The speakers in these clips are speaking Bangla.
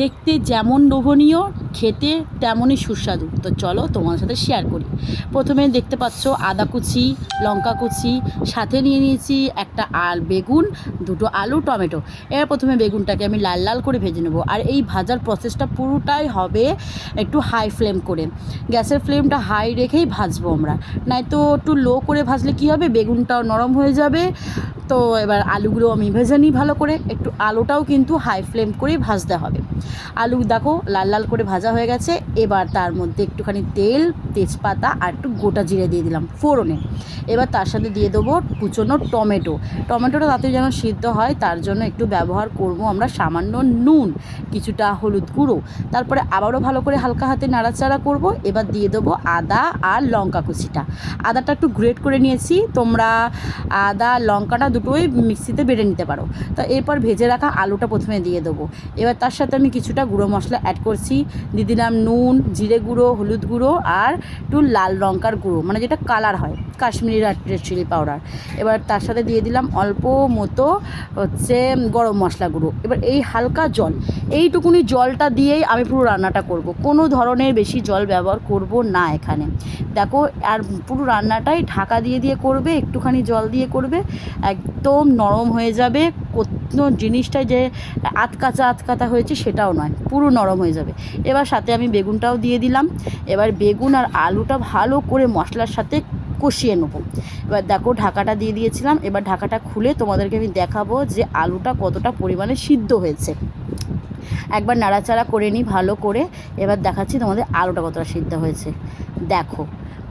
দেখতে যেমন লোভনীয়, খেতে তেমনই সুস্বাদু। তো চলো তোমার সাথে শেয়ার করি। প্রথমে দেখতে পাচ্ছ আদা কুচি, লঙ্কা কুচি, সাথে নিয়ে নিয়েছি একটা বেগুন, দুটো আলু, টমেটো। এবার প্রথমে বেগুনটাকে আমি লাল লাল করে ভেজে নেবো। আর এই ভাজার প্রসেসটা পুরোটাই হবে একটু হাই ফ্লেম করে। গ্যাসের ফ্লেমটা হাই রেখেই ভাজবো আমরা, নয়তো একটু লো করে ভাজলে কী হবে, বেগুনটাও নরম হয়ে যাবে। তো এবার আলুগুলো আমি ভেজে নিই ভালো করে। একটু আলুটাও কিন্তু হাই ফ্লেম করেই ভাজতে হবে। আলু দেখো লাল লাল করে ভাজা হয়ে গেছে। এবার তার মধ্যে একটুখানি তেল, তেজপাতা আর একটু গোটা জিরে দিয়ে দিলাম ফোড়নে। এবার তার সাথে দিয়ে দেবো কুচনো টমেটো। টমেটোটা তাতে যেন সিদ্ধ হয় তার জন্য একটু ব্যবহার করব আমরা সামান্য নুন, কিছুটা হলুদ গুঁড়ো। তারপরে আবারও ভালো করে হালকা হাতে নাড়াচাড়া করব। এবার দিয়ে দেবো আদা আর লঙ্কা কুচিটা। আদাটা একটু গ্রেট করে নিয়েছি, তোমরা আদা লঙ্কাটা দুটোই মিক্সিতে বেটে নিতে পারো। তো এরপর ভেজে রাখা আলুটা প্রথমে দিয়ে দেবো। এবার তার সাথে আমি কিছুটা গুঁড়ো মশলা অ্যাড করছি। দিয়ে দিলাম নুন, জিরে গুঁড়ো, হলুদ গুঁড়ো আর একটু লাল লঙ্কার গুঁড়ো, মানে যেটা কালার হয়, কাশ্মীরি রেড চিলি পাউডার। এবার তার সাথে দিয়ে দিলাম অল্প মতো গরম মশলা গুঁড়ো। এবার এই হালকা জল, এইটুকুনি জলটা দিয়েই আমি পুরো রান্নাটা করব। কোনো ধরনের বেশি জল ব্যবহার করব না এখানে। দেখো, আর পুরো রান্নাটাই ঢাকা দিয়ে দিয়ে করবে, একটুখানি জল দিয়ে করবে, একদম নরম হয়ে যাবে। কোনো জিনিসটা যে আধকাচা হয়েছে সেটাও নয়, পুরো নরম হয়ে যাবে। এবার সাথে আমি বেগুনটাও দিয়ে দিলাম। এবার বেগুন আর আলুটা ভালো করে মশলার সাথে কষিয়ে নেবো। এবার দেখো ঢাকাটা দিয়ে দিয়েছিলাম। এবার ঢাকাটা খুলে তোমাদেরকে আমি দেখাবো যে আলুটা কতটা পরিমাণে সিদ্ধ হয়েছে। একবার নাড়াচাড়া করে নিই ভালো করে। এবার দেখাচ্ছি তোমাদের আলুটা কতটা সিদ্ধ হয়েছে। দেখো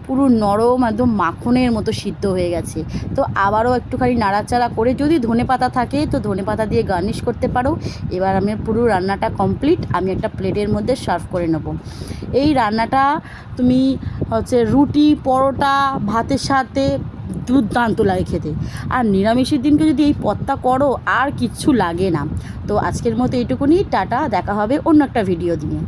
পুরো নরম একদম মাখনের মতো সিদ্ধ হয়ে গেছে। তো আবারও একটুখানি নাড়াচাড়া করে, যদি ধনেপাতা থাকে তো ধনেপাতা দিয়ে গার্নিশ করতে পারো। এবার আমি পুরো রান্নাটা কমপ্লিট, আমি একটা প্লেটের মধ্যে সার্ভ করে নেব। এই রান্নাটা তুমি রুটি, পরোটা, ভাতের সাথে দুর্দান্ত লাগে খেতে। আর নিরামিষের দিনকে যদি এই পদটা করো আর কিচ্ছু লাগে না। তো আজকের মতো এইটুকুনি, টাটা, দেখা হবে অন্য একটা ভিডিও দিয়ে।